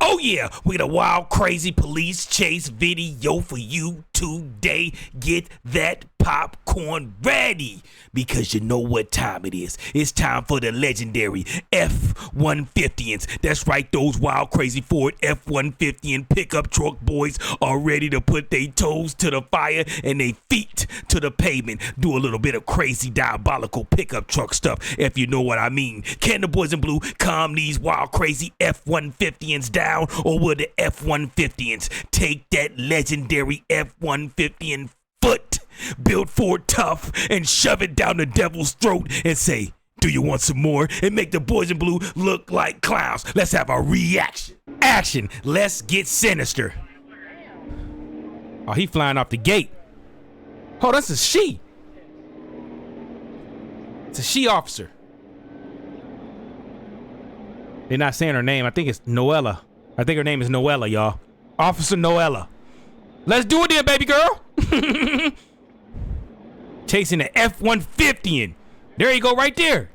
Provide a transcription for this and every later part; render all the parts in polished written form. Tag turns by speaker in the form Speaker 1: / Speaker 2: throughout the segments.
Speaker 1: Oh yeah, we got a wild, crazy police chase video for you today. Get that popcorn ready, because you know what time it is. It's time for the legendary F-150s. That's right, those wild, crazy Ford F-150 and pickup truck boys are ready to put their toes to the fire and their feet to the pavement. Do a little bit of crazy, diabolical pickup truck stuff, if you know what I mean. Can the boys in blue calm these wild, crazy F-150s down, or will the F-150s take that legendary F-150 foot built Ford tough and shove it down the devil's throat and say, do you want some more? And make the boys in blue look like clowns? Let's have a reaction. Action. Let's get sinister. Oh, he flying off the gate. Oh, that's a she. It's a she officer. They're not saying her name. I think it's Noella. I think her name is Noella, y'all. Officer Noella. Let's do it then, baby girl. Chasing the F-150. There you go, right there.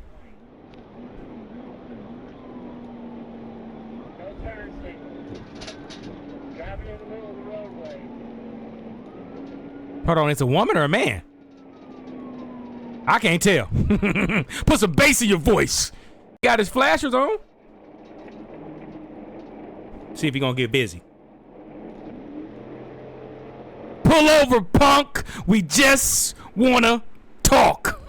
Speaker 2: No turn signal. Driving in the middle of the roadway.
Speaker 1: Hold on, it's a woman or a man? I can't tell. Put some bass in your voice. Got his flashers on. See if he gonna get busy. Pull over, punk. We just wanna talk.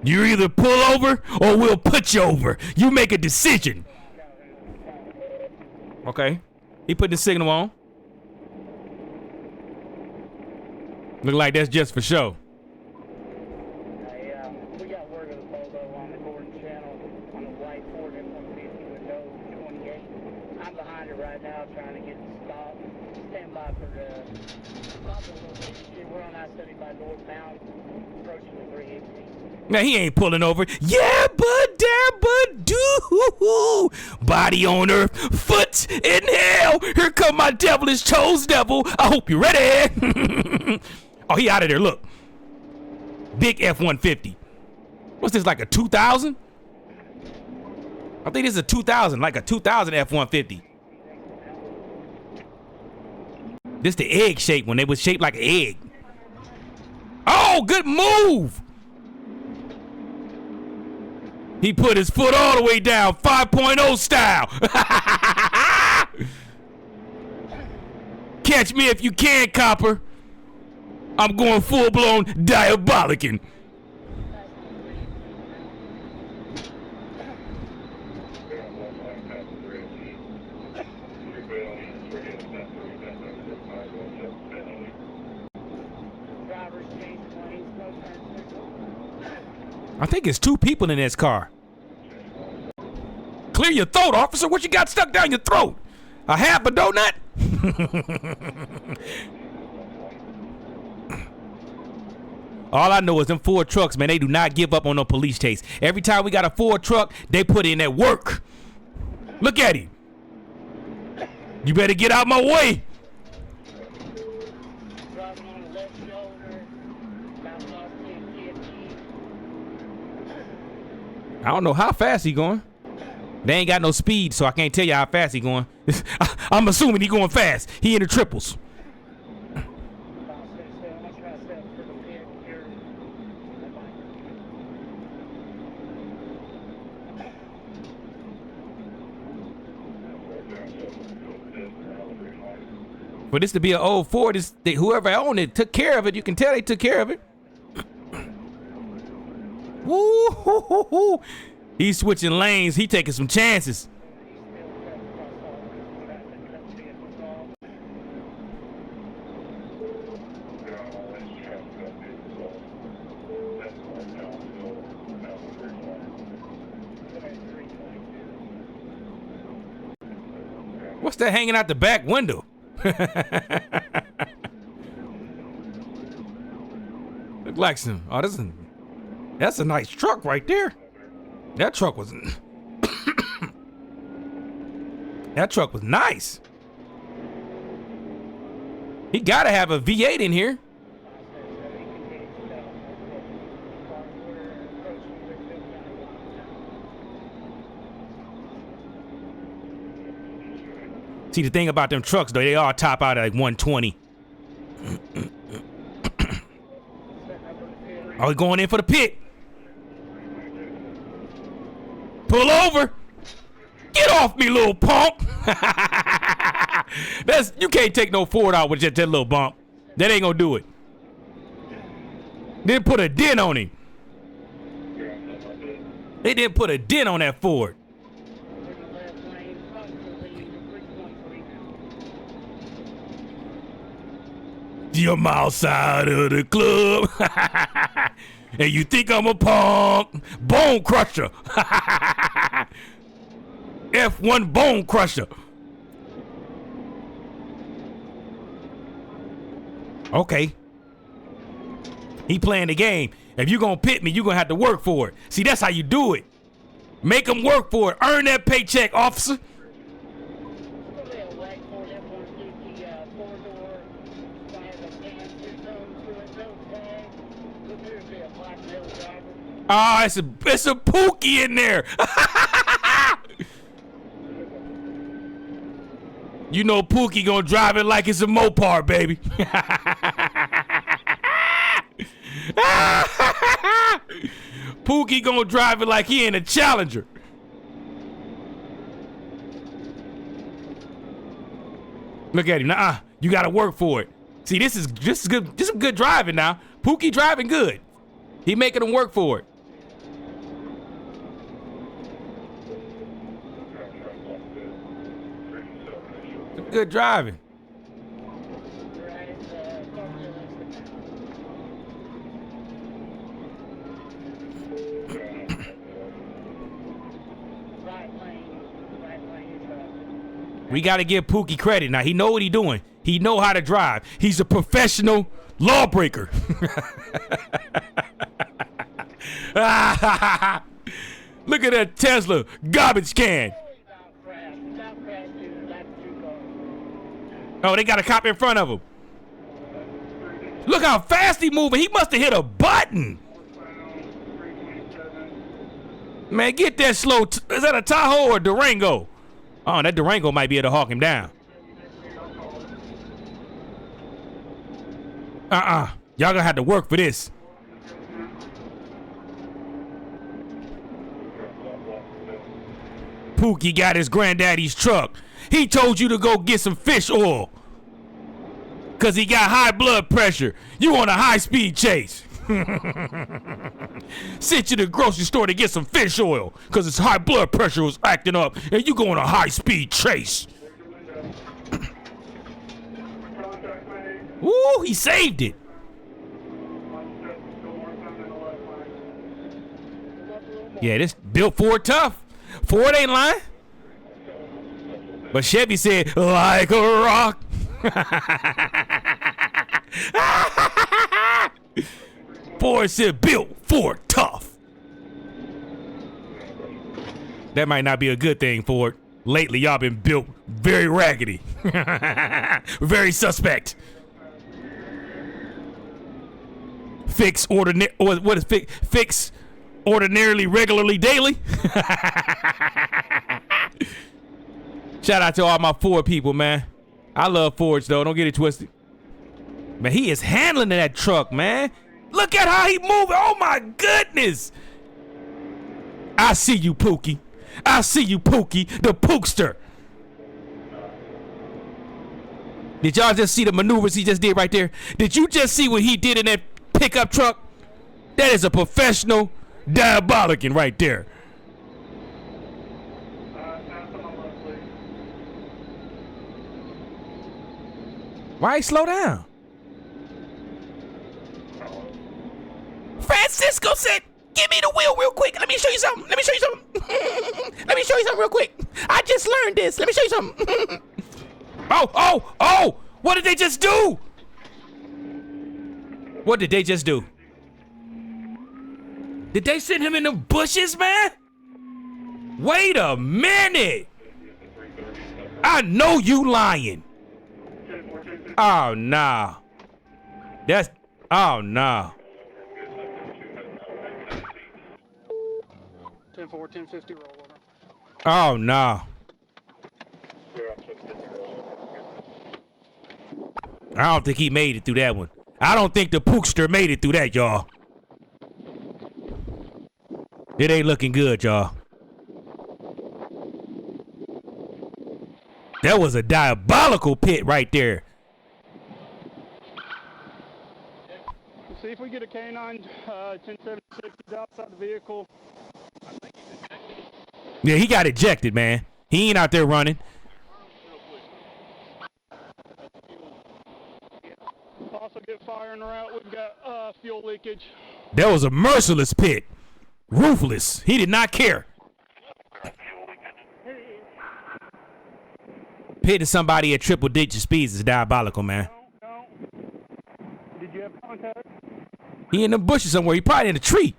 Speaker 1: You either pull over or we'll put you over. You make a decision. Okay. He put the signal on. Look like that's just for show.
Speaker 2: We got word of the photo on the Gordon channel on a white Ford F-150 with no 28. I'm behind it right now trying to get it stopped. Stand by for the stop the location. We're on I-75 northbound, approaching the 318.
Speaker 1: Now he ain't pulling over. Yeah, but damn, but do body on earth, foot in hell. Here come my devilish chose devil. I hope you're ready. Oh, he out of there. Look, big F-150. What's this, like a 2000? I think this is a 2000, like a 2000 F-150. This the egg shape, when they was shaped like an egg. Oh, good move. He put his foot all the way down, 5.0 style. Catch me if you can, copper. I'm going full-blown diabolicin'. I think it's two people in this car. Clear your throat, officer. What you got stuck down your throat? A half a donut? All I know is them Ford trucks, man, they do not give up on no police chase. Every time we got a Ford truck, they put in that work. Look at him. You better get out my way. I don't know how fast he going. They ain't got no speed, so I can't tell you how fast he going. I'm assuming he going fast. He in the triples. For this to be an old Ford, whoever owned it took care of it. You can tell they took care of it. Woo-hoo-hoo-hoo. He's switching lanes. He taking some chances. What's that hanging out the back window? Look like some. Oh, that's a nice truck right there. That truck was that truck was nice. He gotta have a V8 in here. See, the thing about them trucks, though, they all top out at like 120. Oh, we going in for the pit. Pull over. Get off me, little punk. You can't take no Ford out with just that little bump. That ain't gonna do it. Didn't put a dent on him. They didn't put a dent on that Ford. I'm outside of the club. And you think I'm a punk. Bone crusher. F1 bone crusher. Okay. He playing the game. If you gonna pit me, you gonna have to work for it. See, that's how you do it. Make them work for it. Earn that paycheck, officer. Ah, it's a Pookie in there. You know Pookie gonna drive it like it's a Mopar, baby. Pookie gonna drive it like he in a Challenger. Look at him. Nah, you gotta work for it. See, this is good. This is good driving now. Pookie driving good. He making them work for it. Good driving. We got to give Pookie credit. Now, he know what he doing. He know how to drive. He's a professional lawbreaker. Look at that Tesla garbage can. Oh, they got a cop in front of him. Look how fast he moving. He must have hit a button. Man, get that slow. Is that a Tahoe or Durango? Oh, that Durango might be able to hawk him down. Y'all gonna have to work for this. Pookie got his granddaddy's truck. He told you to go get some fish oil. Cause he got high blood pressure. You on a high-speed chase. Sent you to the grocery store to get some fish oil. Cause his high blood pressure was acting up. And you go on a high-speed chase. Woo, he saved it. Yeah, this built Ford tough. Ford ain't lying. But Chevy said, like a rock. Ford said, built Ford tough. That might not be a good thing, Ford. Lately, y'all been built very raggedy. Very suspect. Fix ordinarily, regularly, daily. Shout out to all my Ford people, man. I love Fords, though. Don't get it twisted. Man, he is handling that truck, man. Look at how he moving. Oh, my goodness. I see you, Pookie. I see you, Pookie, the Pookster. Did y'all just see the maneuvers he just did right there? Did you just see what he did in that pickup truck? That is a professional diabolicin right there. Why slow down? Francisco said, give me the wheel real quick. Let me show you something. Let me show you something. Let me show you something real quick. I just learned this. Let me show you something. Oh. What did they just do? What did they just do? Did they send him in the bushes, man? Wait a minute. I know you lying. Oh, no. Oh, no.
Speaker 2: 10-4, 10-50 rollover.
Speaker 1: Oh, no. I don't think he made it through that one. I don't think the Pookster made it through that, y'all. It ain't looking good, y'all. That was a diabolical pit right there.
Speaker 3: See if we get a canine 1076 outside the vehicle.
Speaker 1: Yeah, he got ejected, man. He ain't out there running.
Speaker 3: Also get fire in the route. We've got fuel leakage.
Speaker 1: That was a merciless pit. Ruthless. He did not care. Pitting somebody at triple digit speeds is diabolical, man.
Speaker 3: No. Did you have contact?
Speaker 1: He in the bushes somewhere. He probably in a tree.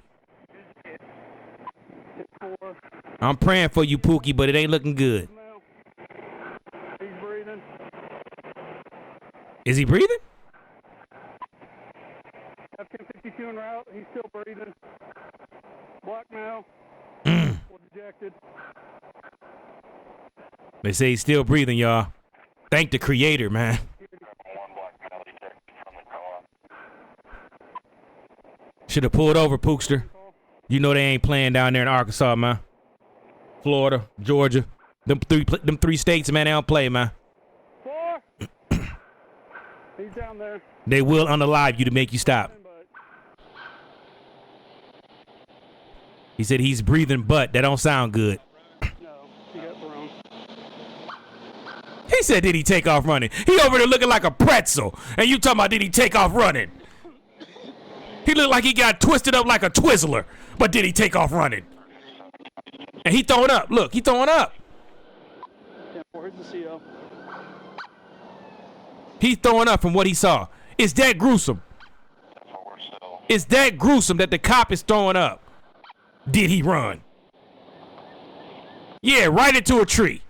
Speaker 1: I'm praying for you, Pookie, but it ain't looking good.
Speaker 3: He's breathing.
Speaker 1: Is he breathing?
Speaker 3: F-150 en route. He's still breathing. Blackmail. Dejected.
Speaker 1: They say he's still breathing, y'all. Thank the creator, man. Should have pulled over, Pookster. You know they ain't playing down there in Arkansas, man. Florida, Georgia. Them three states, man, they don't play, man.
Speaker 3: 4. He's down there.
Speaker 1: They will unalive you to make you stop. He said he's breathing, but that don't sound good.
Speaker 3: No, he got thrown.
Speaker 1: He said, did he take off running? He over there looking like a pretzel. And you talking about, did he take off running? He looked like he got twisted up like a Twizzler. But did he take off running? And he throwing up. Look, he throwing up.
Speaker 3: Where's the CO?
Speaker 1: He throwing up from what he saw. It's that gruesome. It's that gruesome that the cop is throwing up. Did he run? Yeah, right into a tree.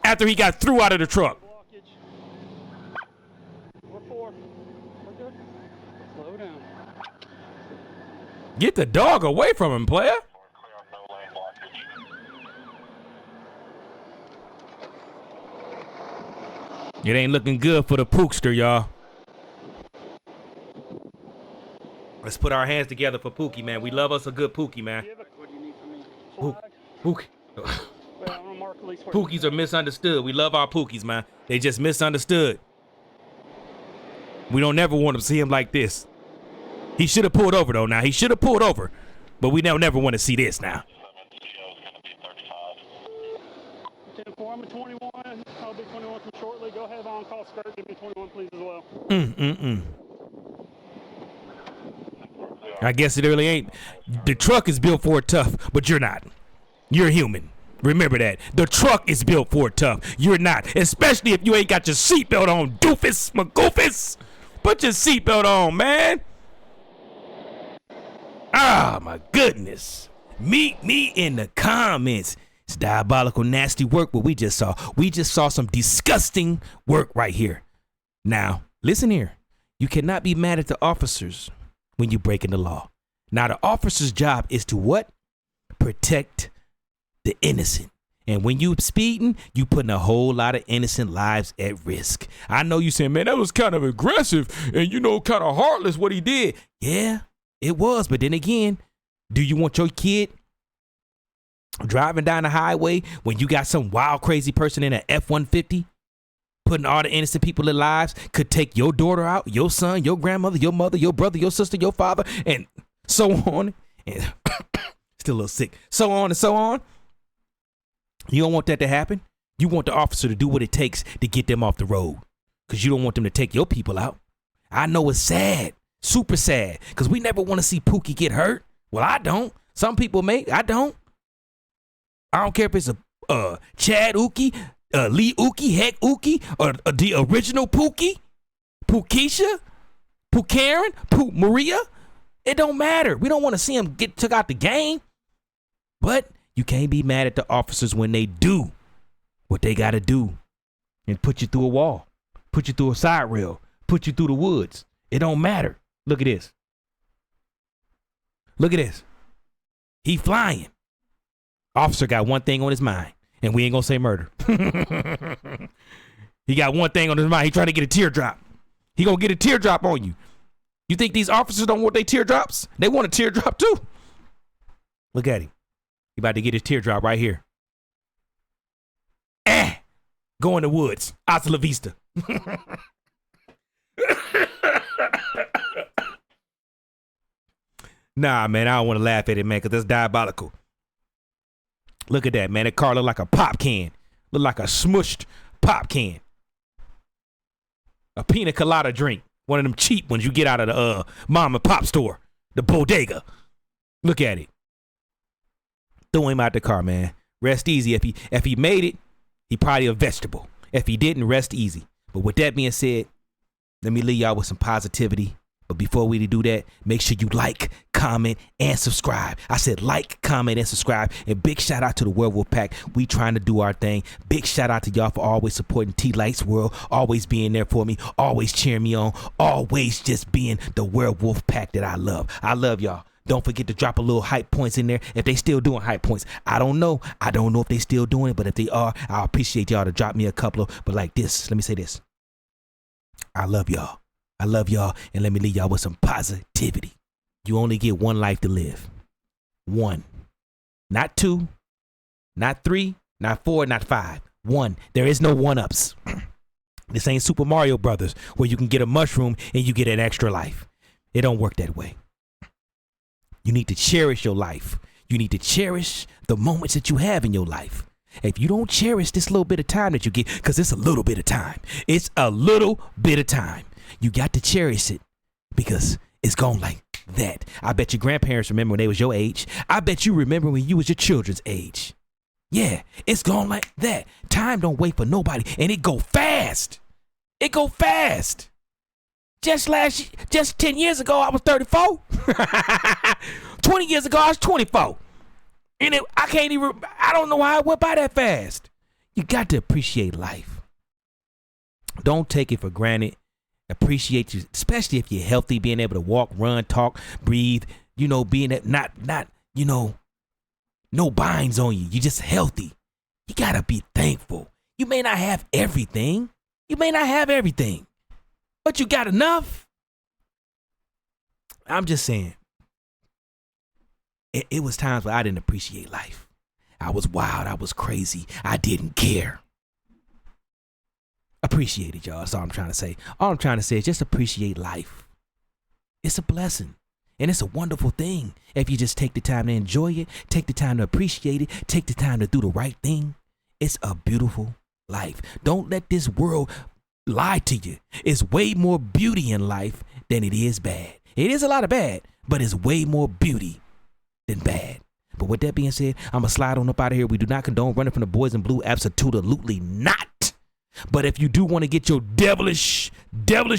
Speaker 1: After he got threw out of the truck.
Speaker 3: We're 4. We're good. Slow down.
Speaker 1: Get the dog away from him, player. It ain't looking good for the Pookster, y'all. Let's put our hands together for Pookie, man. We love us a good Pookie, man.
Speaker 3: What do you need from me?
Speaker 1: Pookie.
Speaker 3: Well, I'm gonna mark at least where
Speaker 1: Pookies are misunderstood. We love our Pookies, man. They just misunderstood. We don't never want to see him like this. He should have pulled over, though, now. He should have pulled over. But we never want to see this now.
Speaker 3: 10-4, I'm at 21. I'll be 21 from shortly. Go ahead on call skirt. Give me 21, please, as well.
Speaker 1: I guess it really ain't. The truck is built for it tough, but you're not. You're human. Remember that. The truck is built for it tough. You're not. Especially if you ain't got your seatbelt on, doofus, magoofus. Put your seatbelt on, man. Ah, my goodness. Meet me in the comments. It's diabolical, nasty work what we just saw. We just saw some disgusting work right here. Now, listen here. You cannot be mad at the officers when you're breaking the law. Now, the officer's job is to what? Protect the innocent. And when you speeding, you putting a whole lot of innocent lives at risk. I know you saying, man, that was kind of aggressive and, you know, kind of heartless what he did. Yeah, it was. But then again, do you want your kid driving down the highway when you got some wild, crazy person in an F-150 putting all the innocent people in lives, could take your daughter out, your son, your grandmother, your mother, your brother, your sister, your father, and so on. And still a little sick. So on and so on. You don't want that to happen. You want the officer to do what it takes to get them off the road because you don't want them to take your people out. I know it's sad, super sad, because we never want to see Pookie get hurt. Well, I don't. Some people may. I don't. I don't care if it's a Chad Ookie, Lee Ookie, Heck Ookie, or the original Pookie, Pookisha, Pookaren, Pook Maria. It don't matter. We don't want to see him get took out the game. But you can't be mad at the officers when they do what they got to do and put you through a wall, put you through a side rail, put you through the woods. It don't matter. Look at this. Look at this. He flying. Officer got one thing on his mind, and we ain't gonna say murder. He got one thing on his mind. He trying to get a teardrop. He gonna get a teardrop on you. You think these officers don't want their teardrops? They want a teardrop too. Look at him. He about to get his teardrop right here. Go in the woods. Hasta la vista. Nah, man, I don't want to laugh at it, man, because that's diabolical. Look at that, man. That car look like a pop can. Look like a smushed pop can. A pina colada drink. One of them cheap ones you get out of the mom and pop store. The bodega. Look at it. Throw him out the car, man. Rest easy. If he made it, he probably a vegetable. If he didn't, rest easy. But with that being said, let me leave y'all with some positivity. But before we do that, make sure you like, comment, and subscribe. I said like, comment, and subscribe. And big shout out to the Werewolf Pack. We trying to do our thing. Big shout out to y'all for always supporting TLITES World, always being there for me, always cheering me on, always just being the Werewolf Pack that I love. I love y'all. Don't forget to drop a little hype points in there. If they still doing hype points, I don't know. I don't know if they still doing it, but if they are, I appreciate y'all to drop me a couple of. But like this, let me say this. I love y'all. I love y'all, and let me leave y'all with some positivity. You only get one life to live. One. Not two, not three, not four, not five. One. There is no one-ups. This ain't Super Mario Brothers where you can get a mushroom and you get an extra life. It don't work that way. You need to cherish your life. You need to cherish the moments that you have in your life. If you don't cherish this little bit of time that you get, because it's a little bit of time. It's a little bit of time. You got to cherish it because it's gone like that. I bet your grandparents remember when they was your age. I bet you remember when you was your children's age. Yeah, it's gone like that. Time don't wait for nobody, and it go fast. It go fast. Just 10 years ago, I was 34. 20 years ago, I was 24. And I don't know how it went by that fast. You got to appreciate life. Don't take it for granted. Appreciate you, especially if you're healthy, being able to walk, run, talk, breathe, being that not, no binds on you. You're just healthy. You got to be thankful. You may not have everything. But you got enough. I'm just saying. It was times where I didn't appreciate life. I was wild. I was crazy. I didn't care. Appreciate it, y'all. That's all I'm trying to say. All I'm trying to say is just appreciate life. It's a blessing. And it's a wonderful thing. If you just take the time to enjoy it, take the time to appreciate it, take the time to do the right thing. It's a beautiful life. Don't let this world lie to you. It's way more beauty in life than it is bad. It is a lot of bad, but it's way more beauty than bad. But with that being said, I'm going to slide on up out of here. We do not condone running from the boys in blue. Absolutely not. But if you do want to get your devilish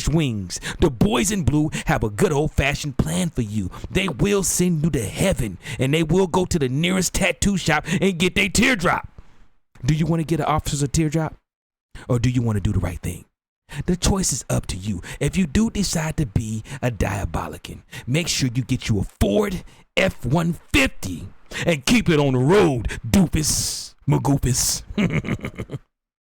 Speaker 1: wings, the boys in blue have a good old-fashioned plan for you. They will send you to heaven, and they will go to the nearest tattoo shop and get their teardrop. Do you want to get an officer a teardrop? Or do you want to do the right thing? The choice is up to you. If you do decide to be a diabolican, make sure you get you a Ford F-150 and keep it on the road, doofus, magoofus.